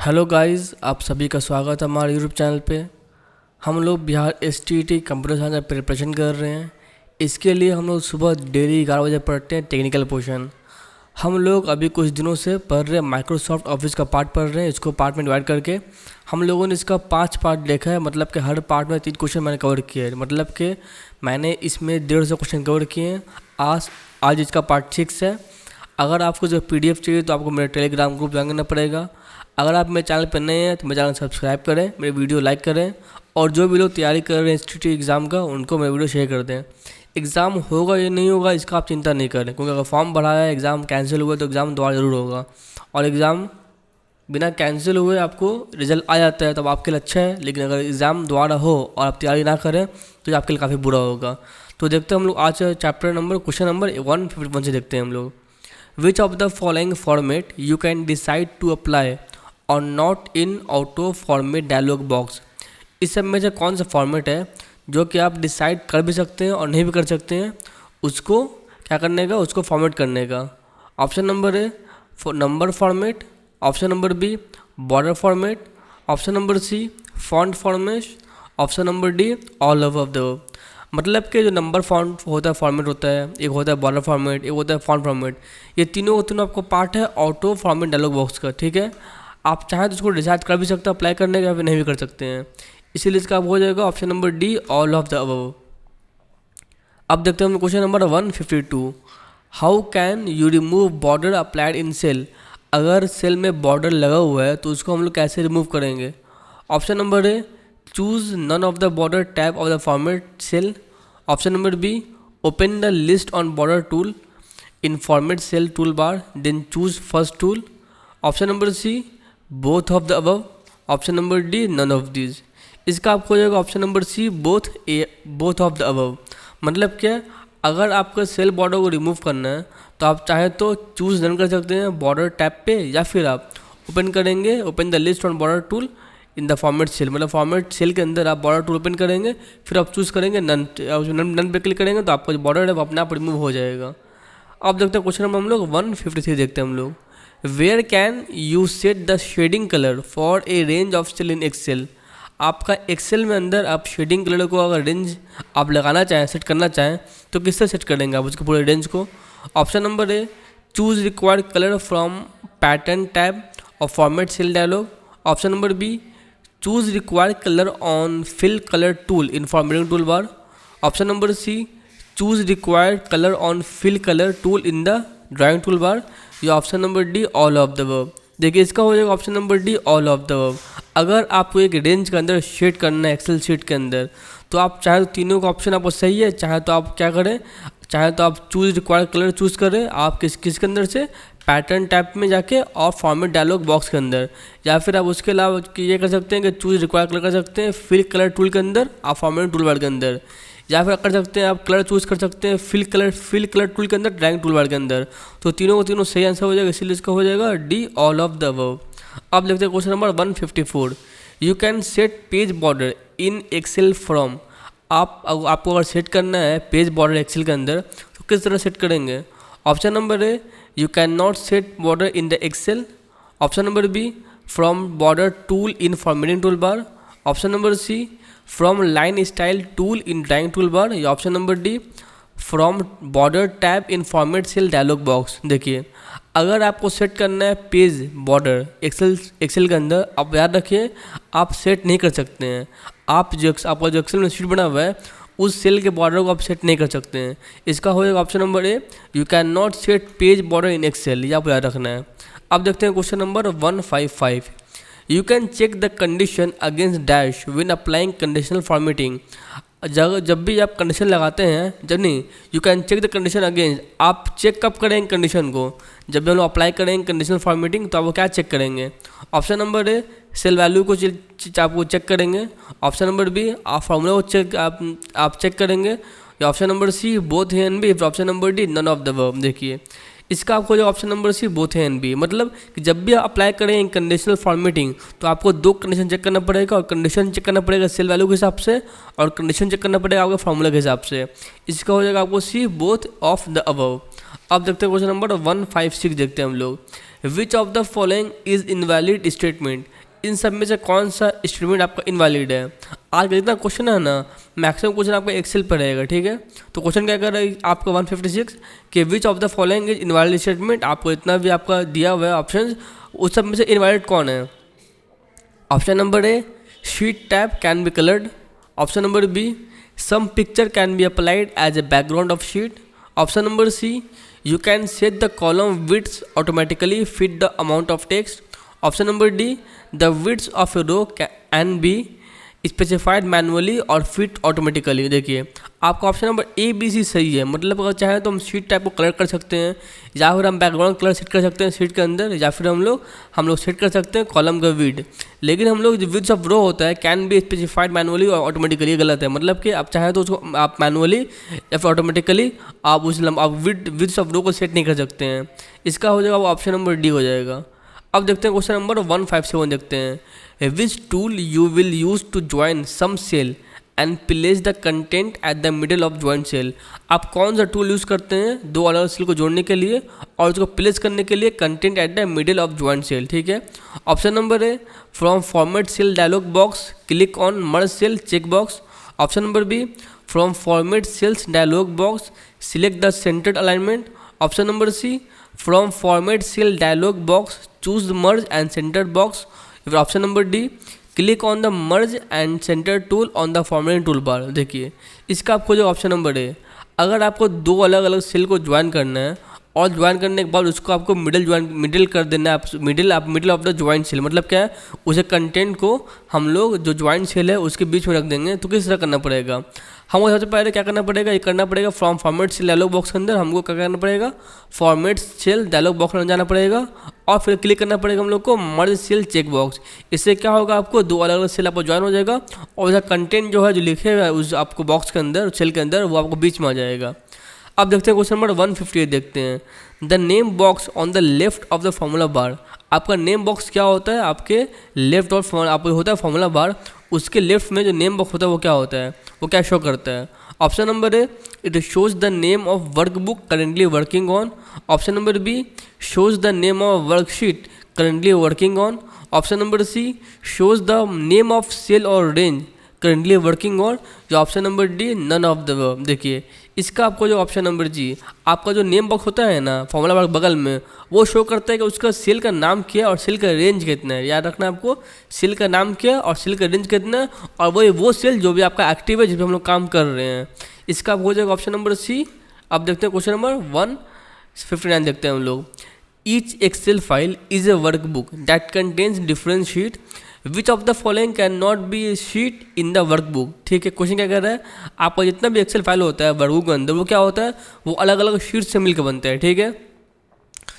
Hello guys, आप सभी का स्वागत है हमारे यूट्यूब चैनल पे। हम लोग बिहार एसटीईटी कंप्यूटर साइंस का प्रिपरेशन कर रहे हैं। इसके लिए हम लोग सुबह डेली 11 बजे पढ़ते हैं टेक्निकल पोर्शन। हम लोग अभी कुछ दिनों से पढ़ रहे हैं माइक्रोसॉफ्ट ऑफिस का पार्ट पढ़ रहे हैं। इसको पार्ट में डिवाइड करके हम लोगों ने इसका 5 पार्ट देखा है। मतलब कि हर पार्ट में 3 क्वेश्चन मैंने कवर किए हैं। मतलब कि मैंने इसमें 150 क्वेश्चन कवर किए हैं। आज इसका पार्ट 6 है। अगर आपको जो PDF चाहिए तो आपको मेरे टेलीग्राम ग्रुप ज्वाइन करना पड़ेगा। अगर आप मेरे चैनल पर नए हैं तो मेरे चैनल सब्सक्राइब करें, मेरे वीडियो लाइक करें, और जो भी लोग तैयारी कर रहे हैं इंस्टीट्यूट एग्ज़ाम का उनको मेरे वीडियो शेयर कर दें। एग्ज़ाम होगा या नहीं होगा इसका आप चिंता नहीं करें, क्योंकि अगर फॉर्म भरा है, एग्ज़ाम कैंसिल हुआ तो एग्ज़ाम दोबारा ज़रूर होगा। और एग्ज़ाम बिना कैंसिल हुए आपको रिजल्ट आ जाता है तब आपके लिए अच्छा है। लेकिन अगर एग्ज़ाम दोबारा हो और आप तैयारी ना करें तो ये आपके लिए काफ़ी बुरा होगा। तो देखते हैं हम लोग आज क्वेश्चन नंबर 151 से देखते हैं हम लोग। Which of the following format you can decide to apply और not in auto format dialog box. इस सब में से कौन सा फॉर्मेट है जो कि आप डिसाइड कर भी सकते हैं और नहीं भी कर सकते हैं, उसको क्या करने का, उसको फॉर्मेट करने का। Option number A number format, option number B border format, option number C font format, option number D all of the. मतलब कि जो नंबर फॉन्ट होता है फॉर्मेट होता है, एक होता है बॉर्डर फॉर्मेट, एक होता है फॉन्ट फॉर्मेट। ये तीनों आपको पार्ट है ऑटो फॉर्मेट डायलॉग बॉक्स का। ठीक है, आप चाहें तो उसको डिसाइड कर भी सकते हैं अप्लाई करने का, या फिर नहीं भी कर सकते हैं। इसीलिए इसका हो जाएगा option number D all of the above. अब देखते हैं हम question number 152। How can you remove border applied in cell. अगर सेल में बॉर्डर लगा हुआ है तो उसको हम लोग कैसे रिमूव करेंगे। Option number A choose none of the border tab of the format cell. Option number B open the list on border tool in format cell tool bar then choose first tool. Option number C both of the above. Option number D none of these. इसका आपको हो जाएगा option number C both of the above. मतलब क्या, अगर आपको cell border को remove करना है तो आप चाहे तो चूज नन कर सकते हैं बॉर्डर टैब पे, या फिर आप ओपन करेंगे open the list on border tool in the format cell. मतलब फॉर्मेट सेल के अंदर आप बॉर्डर टूल ओपन करेंगे, फिर आप चूज़ करेंगे नन पे क्लिक करेंगे तो आपका जो बॉर्डर है वो अपने आप रिमूव हो जाएगा। अब देखते हैं क्वेश्चन नंबर हम लोग 153 देखते हैं हम लोग। Where can you set the shading colour for a range of cell in Excel. आपका एक्सेल में अंदर आप शेडिंग कलर को अगर रेंज आप लगाना चाहें, सेट करना चाहें, तो किससे सेट करेंगे आप उसके पूरे रेंज को। Option number A choose required colour from pattern tab और format cell dialog. Option number B choose required colour on fill colour tool in formatting tool bar. Option number C choose required colour on fill colour tool in the drawing tool bar, या option number D all of the above. देखिए इसका हो जाएगा option number D all of the above. अगर आपको एक range के अंदर शेड करना है एक्सेल शीट के अंदर, तो आप चाहे तो तीनों का ऑप्शन आपको सही है, चाहे तो आप क्या करें, चाहे तो आप चूज रिक्वायर्ड कलर चूज़ करें आप किसके अंदर से, पैटर्न टैब में जाके और फॉर्मेट डायलॉग बॉक्स के अंदर, या फिर आप उसके अलावा ये कर सकते हैं कि चूज रिक्वायर्ड कलर कर सकते हैं फिल कलर टूल के अंदर आप फॉर्मेट टूल बार के अंदर, या फिर कर सकते हैं आप कलर चूज़ कर सकते हैं फिल कलर टूल के अंदर ड्राइंग टूल बार के अंदर। तो तीनों सही आंसर हो जाएगा, इसीलिए इसका हो जाएगा D all of the above. अब देखते हैं question number 154। You can set page border in Excel from. आपको अगर सेट करना है पेज बॉर्डर एक्सेल के अंदर तो किस तरह सेट करेंगे। Option number A you can not set border in the Excel. Option number B from border tool in formatting tool bar. Option number C from line style tool in drawing tool bar, या option number D from border tab in format cell dialog box. देखिए अगर आपको set करना है page border Excel के अंदर, आप याद रखिए आप सेट नहीं कर सकते हैं। आपका जो एक्सेल में शीट बना हुआ है उस सेल के बॉर्डर को आप सेट नहीं कर सकते हैं। इसका हो जाएगा option number A you can not set page border in Excel, ये आपको याद रखना है। अब देखते हैं question number 155। You can check the condition against dash when applying conditional formatting. जब भी आप कंडीशन लगाते हैं, जब नहीं, you can check the condition against, आप चेक कब करेंगे कंडीशन को, जब भी हम लोग अप्लाई करेंगे कंडीशनल फॉर्मेटिंग तो आप वो क्या चेक करेंगे। Option number A cell value को आपको चेक करेंगे। ऑप्शन नंबर बी आप फार्मूला को आप चेक करेंगे, या option number C both A and B, option number D none of the above. देखिए इसका आपको जो option number C both A and B, मतलब कि जब भी आप अप्लाई करें कंडीशनल फॉर्मेटिंग तो आपको 2 कंडीशन चेक करना पड़ेगा, और कंडीशन चेक करना पड़ेगा सेल वैल्यू के हिसाब से, और कंडीशन चेक करना पड़ेगा आपके फार्मूला के हिसाब से। इसका हो जाएगा आपको सी बोथ ऑफ द अबव। अब देखते हैं क्वेश्चन नंबर 156 देखते हैं हम लोग। Which of the following is invalid statement. इन सब में से कौन सा स्टेटमेंट आपका इनवैलिड है। आज का जितना क्वेश्चन है ना, मैक्सिमम क्वेश्चन आपका एक्सेल पर रहेगा, ठीक है। तो क्वेश्चन क्या कर रहा है आपका 156 कि which of the following is invalid statement. आपको इतना भी आपका दिया हुआ है ऑप्शन, उस सब में से इनवैलिड कौन है। Option number A, sheet tab can be coloured. Option number B, some picture can be applied as a background of sheet. Option number C, you can set the column widths automatically fit the amount of text. Option number D, the widths of a row can be specified manually और fit automatically. देखिए आपका option number A B C सही है, मतलब अगर चाहें तो हम शीट टाइप को कलर कर सकते हैं, या फिर हम बैकग्राउंड कलर सेट कर सकते हैं शीट के अंदर, या फिर हम लोग सेट कर सकते हैं कॉलम का विड। लेकिन हम लोग जो विड्स ऑफ रो होता है कैन बी स्पेसिफाइड मैनुअली और ऑटोमेटिकली, गलत है। मतलब कि आप चाहें तो उसको आप मैनुअली या फिर ऑटोमेटिकली आप विड्स ऑफ रो को सेट नहीं कर सकते हैं। इसका हो जाएगा ऑप्शन नंबर डी हो जाएगा। अब देखते हैं क्वेश्चन नंबर 157 देखते हैं। Which tool you will use to join some cell and place the content at the middle of joint cell. आप कौन सा टूल यूज़ करते हैं दो अलग सेल को जोड़ने के लिए और उसको प्लेस करने के लिए content at the middle of joint cell, ठीक है। Option number A, from format cell dialog box click on merge cell check box. Option number B, from format cells dialog box select the centred alignment. Option number C, from format cell dialog box choose merge and centre box. Option number D, click on the merge and centre tool on the formatting tool bar. देखिए इसका आपको जो option number है, अगर आपको दो अलग अलग सेल को ज्वाइन करना है और ज्वाइन करने के बाद उसको आपको मिडिल कर देना है, middle of the joint cell, मतलब क्या है उसे कंटेंट को हम लोग जो ज्वाइंट सेल है उसके बीच में रख देंगे। तो किस तरह करना पड़ेगा, हमको सबसे पहले क्या करना पड़ेगा, ये करना पड़ेगा from format cell dialog box के अंदर हमको क्या करना पड़ेगा, फॉर्मेट सेल डायलॉग बॉक्स में जाना पड़ेगा और फिर क्लिक करना पड़ेगा हम लोग को मर्ज सेल चेक बॉक्स। इससे क्या होगा, आपको दो अलग अलग सेल आपको ज्वाइन हो जाएगा और उसका कंटेंट जो है जो लिखे हुआ है उस आपको बॉक्स के अंदर सेल के अंदर वो आपको बीच में आ जाएगा। अब देखते हैं क्वेश्चन नंबर 158 देखते हैं। The name box on the left of the formula बार। आपका नेम बॉक्स क्या होता है, आपके लेफ्ट और आपको होता है फॉर्मूला बार, उसके लेफ्ट में जो नेम बॉक्स होता है वो क्या होता है, वो क्या शो करता है। Option number A, it shows the name of work book currently working on. Option number B, shows the name of worksheet currently working on. Option number C, shows the name of cell और range currently working on. जो option number D, none of the above. देखिए इसका आपको जो option number जी, आपका जो name box होता है ना फॉर्मूला बार बगल में, वो शो करता है कि उसका सेल का नाम क्या है और सेल का रेंज कितना है। याद रखना आपको, सेल का नाम क्या है और सेल का रेंज कितना है, और वो सेल जो भी आपका एक्टिव है जिस पर हम लोग काम कर रहे हैं। इसका हो जाएगा ऑप्शन नंबर सी। अब देखते हैं क्वेश्चन नंबर 159 देखते हैं हम लोग। Each Excel file is a work book that contains different sheet which of the following can not be sheet in the workbook. ठीक है, क्वेश्चन क्या कर रहा है, आपका जितना भी एक्सेल फाइल होता है वर्कबुक के अंदर वो क्या होता है, वो अलग अलग शीट से मिलकर बनता है। ठीक है,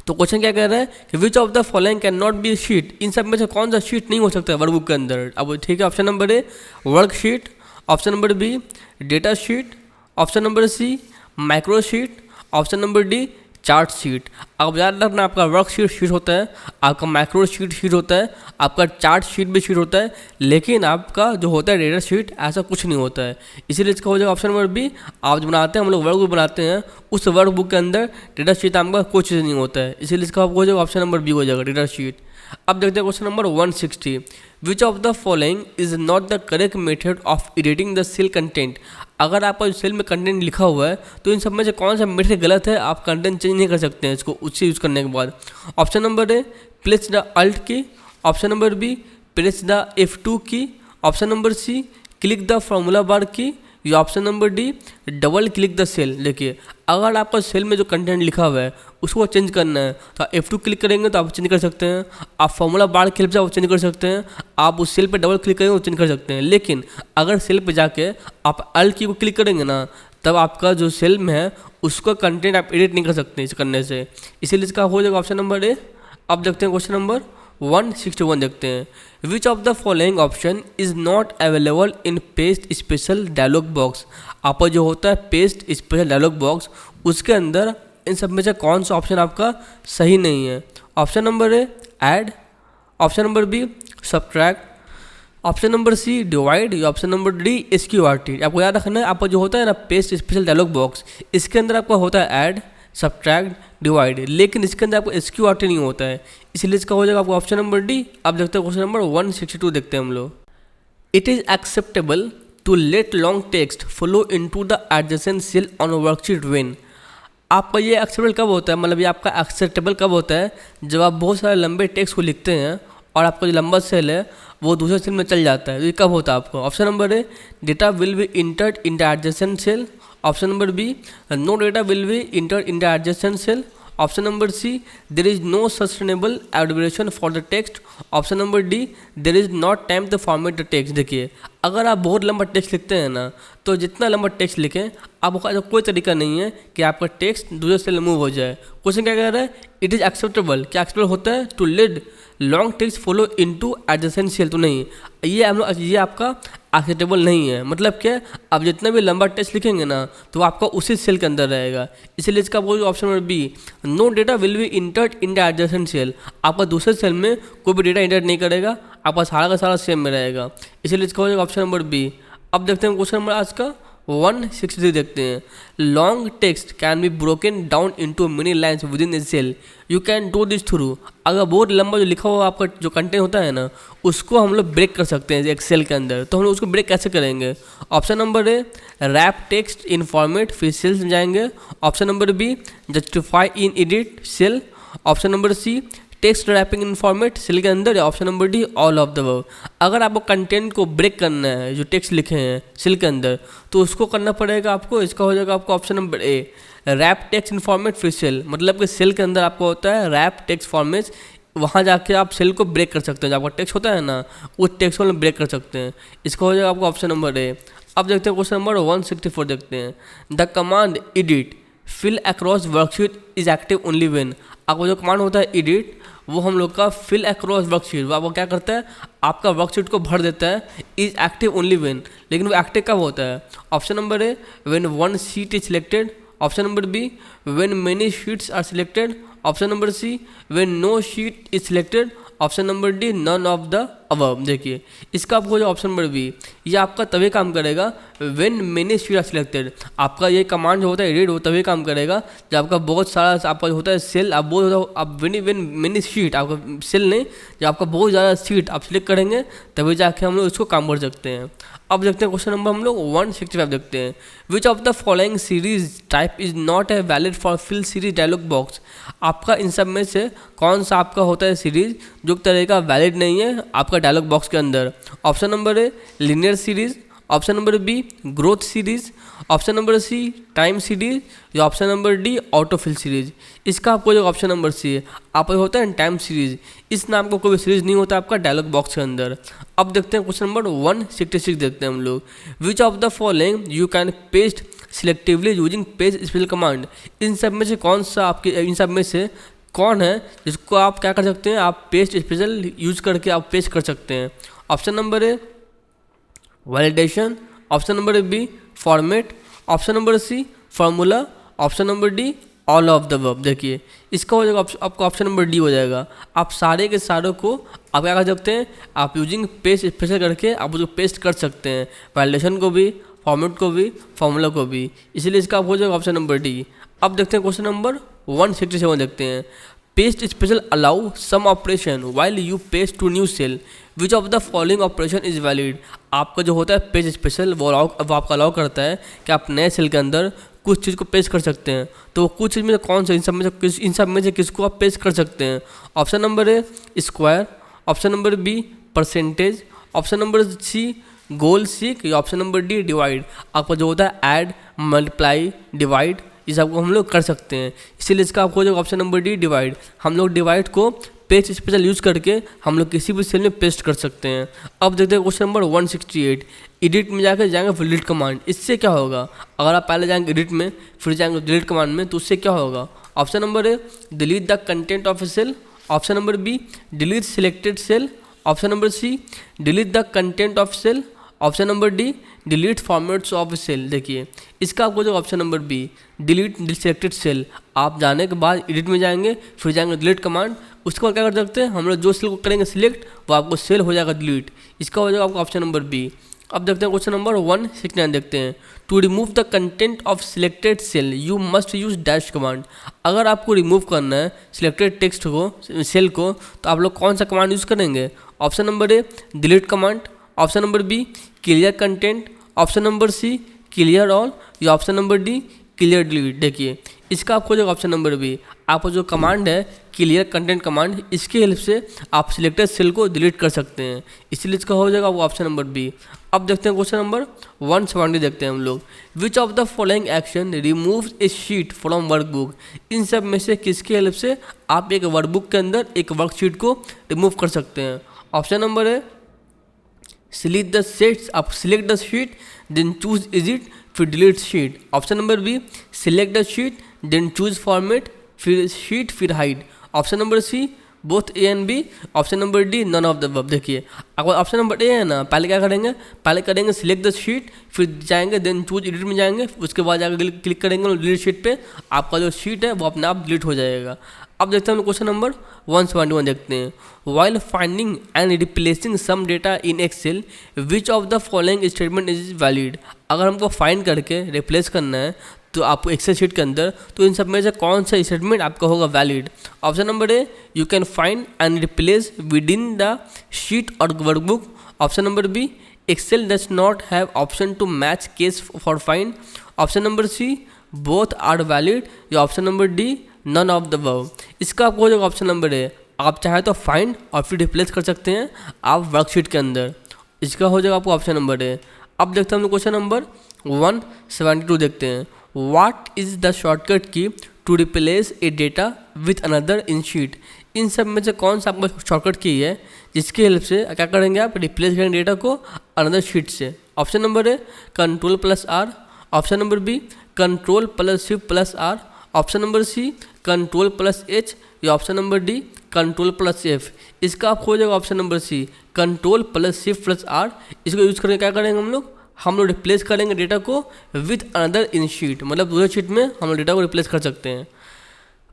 तो क्वेश्चन क्या कह रहा है कि which of the following can not be sheet, इन सब में से कौन सा शीट नहीं हो सकता है वर्कबुक के अंदर। अब ठीक है, option number A work sheet, option number B data sheet, option number C micro sheet, option number D chart sheet. अब याद रखना, आपका वर्क शीट होता है, आपका माइक्रो शीट होता है, आपका चार्ट शीट भी शीट होता है, लेकिन आपका जो होता है डेटा शीट ऐसा कुछ नहीं होता है। इसीलिए इसका हो जाएगा ऑप्शन नंबर बी। आप जो बनाते हैं हम लोग वर्क बुक बनाते हैं, उस वर्क बुक के अंदर डेटा शीट आपका कोई चीज़ नहीं होता है, इसीलिए इसका हो जाएगा ऑप्शन नंबर बी हो जाएगा डेटा शीट। अब देखते हैं question number 160। Which of the following is not the correct method of editing the cell content. अगर आपका सेल में कंटेंट लिखा हुआ है तो इन सब में से कौन सा मेथड गलत है, आप कंटेंट चेंज नहीं कर सकते हैं इसको उससे यूज़ करने के बाद। Option number A press the alt key, option number B press the F2 key, option number C click the formula bar key, या option number D double click the cell. देखिए अगर आपका सेल में जो content लिखा हुआ है उसको चेंज करना है तो F2 क्लिक करेंगे तो आप चेंज कर सकते हैं, आप फॉर्मूला बार के हेल्प से आप चेंज कर सकते हैं, आप उस सेल पे डबल क्लिक करेंगे तो चेंज कर सकते हैं। लेकिन अगर सेल पे जाके आप अल्ट की को क्लिक करेंगे ना, तब आपका जो सेल में है उसका कंटेंट आप एडिट नहीं कर सकते इस करने से, इसीलिए इसका हो जाएगा ऑप्शन नंबर ए। अब देखते हैं क्वेश्चन नंबर 161 देखते हैं। Which of the following option is not available in paste special dialogue box. आपका जो होता है पेस्ट स्पेशल डायलॉग बॉक्स, उसके अंदर इन सब में से कौन सा ऑप्शन आपका सही नहीं है। Option number A add, option number B subtract, option number C divide, या ऑप्शन नंबर डी SQRT। आपको याद रखना है, आपका जो होता है ना पेस्ट स्पेशल डायलॉग बॉक्स, इसके अंदर आपका होता है ऐड, सब्ट्रैक्ट, डिवाइड, लेकिन इसके अंदर आपको SQRT नहीं होता है, इसलिए इसका हो जाएगा आपको ऑप्शन नंबर डी। अब देखते हैं क्वेश्चन नंबर 162 देखते हैं हम लोग। It is acceptable to let long text flow into the adjacent cell on worksheet when. आपका ये एक्सेप्टेबल कब होता है, मतलब ये आपका एक्सेप्टेबल कब होता है, जब आप बहुत सारे लंबे टेक्स्ट को लिखते हैं और आपका जो लंबा सेल है वो दूसरे सेल में चल जाता है। तो ये कब होता है आपको? Option number A, data will be entered in the adjacent cell. Option number B, no data will be entered in the adjacent cell. Option number C, there is no sustainable duration for the text. Option number D, there is not time to format the text. देखिए, अगर आप बहुत लंबा text लिखते हैं ना, तो जितना लंबा टेक्स्ट लिखें आपका ऐसा कोई तरीका नहीं है कि आपका टेक्स्ट दूसरे सेल मूव हो जाए। क्वेश्चन क्या कह रहा है? इट इज़ एक्सेप्टेबल, क्या एक्सेप्टेबल होता है? To let long text follow into adjacent cell. तो नहीं, ये आपका एक्सेप्टेबल नहीं है। मतलब क्या, आप जितना भी लंबा टेक्स्ट लिखेंगे ना तो आपका उसी सेल के अंदर रहेगा, इसलिए इसका बोल option number B, no data will be entered in the adjacent cell. आपका दूसरे सेल में कोई भी डेटा इंटर नहीं करेगा, आपका सारा का सारा सेम में रहेगा, इसलिए इसका हो जाएगा ऑप्शन नंबर बी। अब देखते हैं क्वेश्चन नंबर आज का 163 देखते हैं। Long text can be broken down into many lines within a cell, you can do this through. अगर बहुत लंबा जो लिखा हुआ आपका जो कंटेंट होता है ना, उसको हम लोग ब्रेक कर सकते हैं एक सेल के अंदर। तो हम लोग उसको ब्रेक कैसे करेंगे? Option number A, wrap text in format, फिर सेल्स में जाएंगे। Option number B, justify in edit cell. Option number C, text wrapping in format cell के अंदर। या option number D, all of the above. अगर आपको कंटेंट को break करना है जो टेक्स्ट लिखे हैं सेल के अंदर, तो उसको करना पड़ेगा आपको। इसका हो जाएगा आपको option number A, wrap text in format फिर सेल। मतलब कि सेल के अंदर आपको होता है रैप टेक्स्ट फॉर्मेट, वहाँ जाके आप सेल को ब्रेक कर सकते हैं। जब आपका टेक्स्ट होता है ना, उस टेक्स्ट को हम ब्रेक कर सकते हैं। इसका हो जाएगा आपको ऑप्शन नंबर ए। अब देखते हैं क्वेश्चन नंबर 164 देखते हैं। The command edit fill across worksheet is active only when. आपको जो कमांड होता है एडिट, वो हम लोग का फिल अक्रॉस वर्कशीट, वो आपको क्या करता है, आपका वर्कशीट को भर देता है। इज एक्टिव ओनली व्हेन, लेकिन वो एक्टिव कब होता है? Option number A, when one sheet is selected. Option number B, when many sheets are selected. Option number C, when no sheet is selected. Option number D, none of the above. देखिए, इसका आपको जो option number B, ये आपका तभी काम करेगा when many sheet are selected. आपका ये कमांड जो होता है एडिट, वो तभी काम करेगा जब आपका बहुत सारा आपका होता है सेल, आप बहुत आप व्हेन मेनी शीट, आपका सेल नहीं, जब आपका बहुत ज़्यादा सीट आप सिलेक्ट करेंगे तभी जाके हम लोग इसको काम कर सकते हैं। अब देखते हैं क्वेश्चन नंबर हम लोग 165 देखते हैं। Which of the following series type is not a valid for fill series dialog box. आपका इन सब में से कौन सा आपका होता है सीरीज जो तरह का वैलिड नहीं है आपका डायलॉग बॉक्स के अंदर? Option number A, linear series. Option number B, growth series. Option number C, time series. या option number D, autofill series. इसका आपको जो ऑप्शन नंबर सी है, आप होता है टाइम सीरीज। इस नाम का कोई सीरीज नहीं होता आपका डायलॉग बॉक्स के अंदर। अब देखते हैं क्वेश्चन नंबर 166 देखते हैं हम लोग। Which of the following you can paste selectively using paste special command. इन सब में से कौन सा आपके, इन सब में से कौन है जिसको आप क्या कर सकते हैं, आप पेस्ट स्पेशल यूज करके आप पेस्ट कर सकते हैं? Option number A, validation. Option number B, format. Option number C, formula. Option number D, all of the above. देखिए, इसका हो जाएगा आपको ऑप्शन नंबर डी हो जाएगा। आप सारे के सारों को आप क्या कर सकते हैं, आप यूजिंग पेस्ट स्पेशल करके आप उसको पेस्ट कर सकते हैं, वैलिडेशन को भी, फॉर्मेट को भी, फार्मूला को भी। इसलिए इसका हो जाएगा ऑप्शन नंबर डी। अब देखते हैं क्वेश्चन नंबर 167 देखते हैं। Paste special allow some operation while you paste to new cell, which of the following operation is valid. आपका जो होता है पेस्ट स्पेशल, वो आपका अलाउ करता है कि आप नए सेल के अंदर कुछ चीज़ को पेस्ट कर सकते हैं। तो वो कुछ चीज़ में कौन सा, इन सब में से किसको आप पेस्ट कर सकते हैं? Option number A, square. Option number B, percentage. Option number C, goal seek. या ऑप्शन नंबर डी, डिवाइड। आपका जो होता है ऐड, मल्टीप्लाई, डिवाइड, ये सबको हम लोग कर सकते हैं। इसीलिए इसका आपको जो ऑप्शन नंबर डी, डिवाइड। हम लोग डिवाइड को पेस्ट स्पेशल यूज करके हम लोग किसी भी सेल में पेस्ट कर सकते हैं। अब देखते हैं क्वेश्चन नंबर 168। एडिट में जाकर जाएंगे फिर डिलीट कमांड। इससे क्या होगा, अगर आप पहले जाएंगे एडिट में फिर जाएंगे डिलीट कमांड में, तो उससे क्या होगा? Option number A, delete the content of a cell. Option number B, delete selected cell. Option number C, delete the content of cell. Option number D, delete formats of cell. देखिए, इसका आपको जो option number B, delete selected cell, आप जाने के बाद edit में जाएंगे फिर जाएंगे डिलीट कमांड, उसके बाद क्या कर सकते हैं हम लोग, जो सेल को करेंगे सिलेक्ट वो आपको सेल हो जाएगा डिलीट। इसका हो जाएगा आपका ऑप्शन नंबर बी। अब देखते हैं क्वेश्चन नंबर 169 देखते हैं। To remove the content of selected cell you must use dash command. अगर आपको रिमूव करना है सिलेक्टेड टेक्स्ट को, सेल को, तो आप लोग कौन सा कमांड यूज़ करेंगे? Option number A delete command, option number B clear content, option number C clear all, या option number D clear delete. देखिए इसका आपको जो ऑप्शन नंबर बी, आपको जो कमांड है क्लियर कंटेंट कमांड, इसकी हेल्प से आप सिलेक्टेड सेल को डिलीट कर सकते हैं, इसलिए इसका हो जाएगा वो ऑप्शन नंबर बी। अब देखते हैं क्वेश्चन नंबर 170 देखते हैं हम लोग। Which of the following action remove a sheet from workbook. इन सब में से किसकी हेल्प से आप एक वर्कबुक के अंदर एक वर्कशीट को रिमूव कर सकते हैं? ऑप्शन नंबर है सिलेक्ट द शीट्स, आप select the sheet then choose edit फिर delete sheet. Option number B select the sheet then choose format फिर शीट फिर hide. Option number C both A and B. Option number D none of the above. देखिए अगर option number ए है ना, पहले क्या करेंगे, पहले करेंगे सिलेक्ट द शीट, फिर जाएंगे देन चूज एडिट में जाएंगे, उसके बाद जाकर क्लिक करेंगे डिलीट शीट पे, आपका जो शीट है वो अपने आप डिलीट हो जाएगा। अब देखते हैं हम क्वेश्चन नंबर 171 देखते हैं। While finding and replacing some data in Excel which of the following statement is valid. अगर हमको फाइंड करके रिप्लेस करना है तो आपको एक्सेल शीट के अंदर, तो इन सब में से कौन सा स्टेटमेंट आपका होगा valid? Option number A you can find and replace within the sheet और workbook. Option number B Excel does not have option to match case for find. Option number C both are valid, या option number D none of the above. इसका आपको हो जाएगा option number ए, आप चाहे तो find और फिर रिप्लेस कर सकते हैं आप वर्कशीट के अंदर, इसका हो जाएगा आपको ऑप्शन नंबर ए। अब देखते हैं हम क्वेश्चन नंबर 172 देखते हैं। What is the shortcut key to replace a data with another in sheet. इन सब में से कौन सा आपका शॉर्टकट की है जिसकी हेल्प से क्या करेंगे आप रिप्लेस करेंगे डेटा को अनदर शीट से? Option number A control plus R, option number B control plus shift plus R, option number C control plus H, या option number D control plus F. इसका आप हो जाएगा option number C control plus shift plus R. इसको use करके क्या करेंगे हम लोग रिप्लेस करेंगे डेटा को विथ अनदर इन शीट, मतलब दूसरे शीट में हम लोग डेटा को रिप्लेस कर सकते हैं।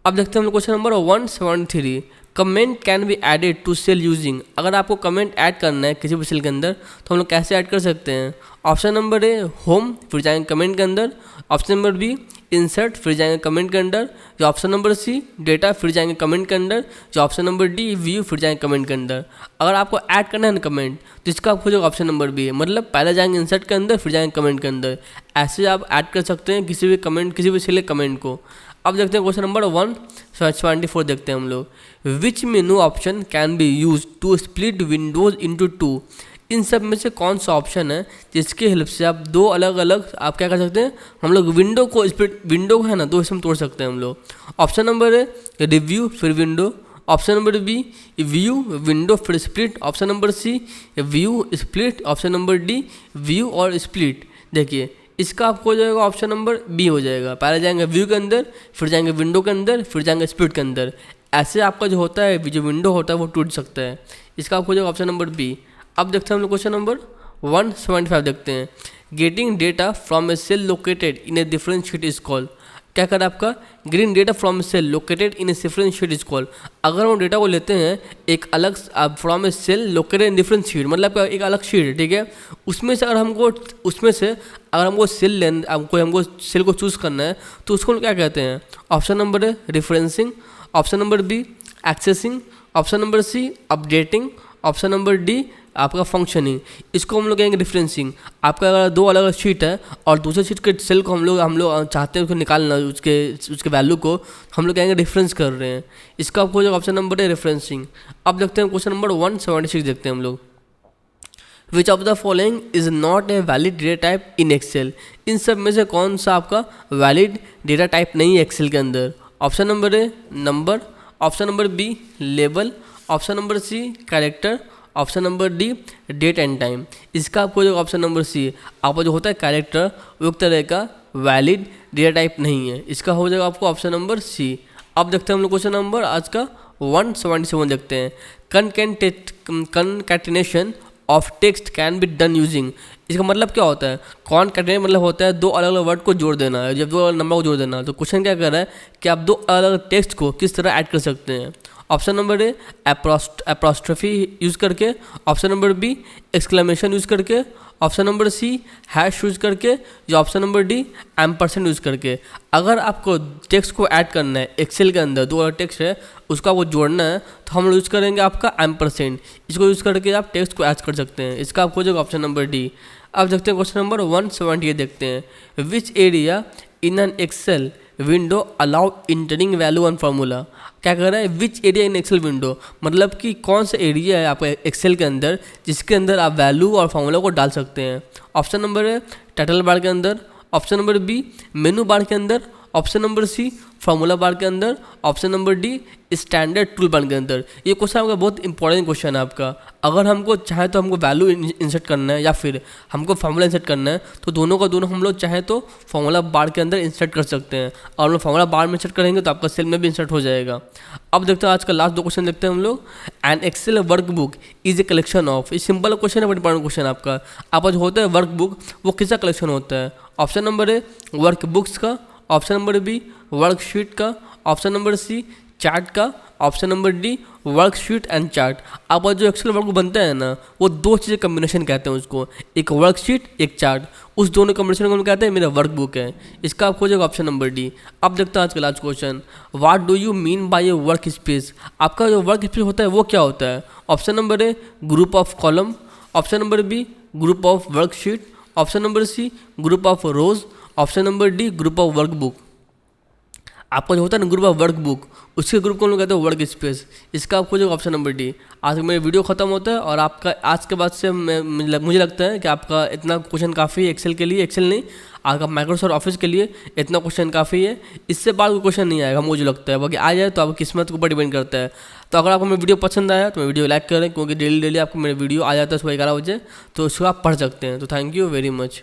अब देखते हैं हम लोग question number 173। Comment can be added to cell using. अगर आपको कमेंट ऐड करना है किसी भी सेल के अंदर तो हम लोग कैसे ऐड कर सकते हैं? ऑप्शन नंबर ए होम, फिर जाएंगे कमेंट के अंदर, ऑप्शन नंबर बी इंसर्ट, फिर जाएंगे कमेंट के अंदर, या ऑप्शन नंबर सी डेटा, फिर जाएंगे कमेंट के अंदर, या ऑप्शन नंबर डी व्यू, फिर जाएंगे कमेंट के अंदर। अगर आपको ऐड करना है ना कमेंट, तो इसका आपको जो ऑप्शन नंबर बी है, मतलब पहले जाएंगे इंसर्ट के अंदर फिर जाएंगे कमेंट के अंदर, ऐसे आप ऐड कर सकते हैं किसी भी कमेंट, किसी भी सेल कमेंट को। अब देखते हैं क्वेश्चन नंबर 174 देखते हैं हम लोग। Which menu option can be use to split windows into two. इन सब में से कौन सा ऑप्शन है जिसकी हेल्प से आप दो अलग अलग आप क्या कर सकते हैं, हम लोग विंडो को स्प्लिट, विंडो है ना दो हिस्से में तोड़ सकते हैं हम लोग। ऑप्शन नंबर है रिव्यू फिर window, option number B view window फिर split, option number C view split, option number D view और स्प्लिट। देखिए इसका आपको हो जाएगा ऑप्शन नंबर बी हो जाएगा, पहले जाएंगे व्यू के अंदर, फिर जाएंगे विंडो के अंदर, फिर जाएंगे स्प्लिट के अंदर। ऐसे आपका जो होता है जो विंडो होता है वो टूट सकता है, इसका आपको हो जाएगा ऑप्शन नंबर बी। अब देखते हैं हम लोग क्वेश्चन नंबर 175 देखते हैं। Getting data from a cell located in a different sheet is called. क्या करें आपका getting data from a cell located in a different sheet is called. अगर हम डेटा को लेते हैं एक अलग from a cell located in different sheet, मतलब एक अलग शीट है, ठीक है, उसमें से अगर हमको हमको सेल को चूज़ करना है तो उसको क्या कहते हैं? ऑप्शन नंबर है referencing, option number B accessing, option number C updating, option number D आपका फंक्शनिंग। इसको हम लोग कहेंगे डिफरेंसिंग। आपका अगर दो अलग अलग शीट है और दूसरे शीट के सेल को हम लोग चाहते हैं उसको निकालना, उसके वैल्यू को हम लोग कहेंगे डिफरेंस कर रहे हैं, इसका आपको जो ऑप्शन नंबर है रेफरेंसिंग। अब देखते हैं क्वेश्चन नंबर 176 देखते हैं हम लोग। Which of the following is not a valid data type in Excel. इन सब में से कौन सा आपका वैलिड डेटा टाइप नहीं है एक्सेल के अंदर? Option number A number, option number B label, option number C character, option number D date and time. इसका आपको जो ऑप्शन नंबर सी आपका जो होता है कैरेक्टर वो एक तरह का वैलिड डेटा टाइप नहीं है, इसका हो जाएगा आपको ऑप्शन नंबर सी। अब देखते हैं हम लोग क्वेश्चन नंबर आज का 177 देखते हैं। Concatenation of text can be done using. इसका मतलब क्या होता है? कॉनकैटिनेट मतलब होता है दो अलग अलग वर्ड को जोड़ देना, जब दो अलग नंबर को जोड़ देना। तो क्वेश्चन क्या कर रहा है कि आप दो अलग अलग टेक्स्ट को किस तरह ऐड कर सकते हैं? Option number A apostrophe use करके, option number B exclamation use करके, option number C hash use करके, या option number D ampersand use करके। अगर आपको टेक्स्ट को ऐड करना है एक्सेल के अंदर, दो टेक्स्ट है उसको आपको जोड़ना है, तो हम यूज़ करेंगे आपका एम्परसेंड। इसको यूज़ करके आप टेक्स्ट को ऐड कर सकते हैं। इसका आपको जो ऑप्शन नंबर डी। अब देखते हैं क्वेश्चन नंबर 178 देखते हैं। Which area in an Excel window allow entering value and formula. क्या कह रहा है, which area in Excel window, मतलब कि कौन सा एरिया है आपका एक्सेल के अंदर जिसके अंदर आप वैल्यू और फार्मूला को डाल सकते हैं। ऑप्शन नंबर है टाइटल बार के अंदर, option number B menu bar के अंदर, option number C formula bar के अंदर, option number D standard tool bar के अंदर। ये क्वेश्चन आपका बहुत इंपॉर्टेंट क्वेश्चन है आपका। अगर हमको चाहे तो हमको वैल्यू इंसर्ट करना है या फिर हमको फार्मूला इंसर्ट करना है, तो दोनों का दोनों हम लोग चाहे तो फार्मूला बार के अंदर इंसर्ट कर सकते हैं, और हम लोग फार्मूला बार में इंसर्ट करेंगे तो आपका सेल में भी इंसर्ट हो जाएगा। अब देखते हैं आज का लास्ट दो क्वेश्चन देखते हैं हम लोग। An Excel workbook is a collection of, ये सिंपल क्वेश्चन है बट इंपॉर्टेंट क्वेश्चन आपका। आपका जो होता है वर्कबुक वो किसका कलेक्शन होता है। Option number A work books का, ऑप्शन नंबर बी वर्कशीट का, ऑप्शन नंबर सी चार्ट का, option number D worksheet and chart. अब जो एक्सेल वर्क बनता है ना, वो दो चीज़ें कम्बिनेशन कहते हैं उसको, एक वर्कशीट एक चार्ट, उस दोनों कम्बिनेशन को हम कहते हैं मेरा वर्कबुक है। इसका आपको हो जाएगा ऑप्शन नंबर डी। अब देखते हैं आज का last question. What do you mean by A work space. आपका जो वर्क स्पेस होता है वो क्या होता है। Option number A group of column, option number B group of worksheet, option number C group of rows, option number D group of workbook. आपका जो होता है ना ग्रुप ऑफ वर्कबुक, उसके ग्रुप को हम लोग कहते हैं वर्क स्पेस। इसका आपको जो ऑप्शन नंबर डी। आज मेरा वीडियो खत्म होता है और आपका आज के बाद से मुझे लगता है कि आपका इतना क्वेश्चन काफ़ी है एक्सेल के लिए, एक्सेल नहीं आपका माइक्रोसॉफ्ट ऑफिस के लिए इतना क्वेश्चन काफ़ी है। इससे बाद कोई क्वेश्चन नहीं आएगा मुझे लगता है, बाकी आ जाए तो आपकी किस्मत के ऊपर डिपेंड करता है। तो अगर आपको मेरा वीडियो पसंद आया तो मेरे वीडियो लाइक करें, क्योंकि डेली आपको मेरा वीडियो आ जाता है सुबह 11 बजे, तो उसको आप पढ़ सकते हैं। तो थैंक यू वेरी मच।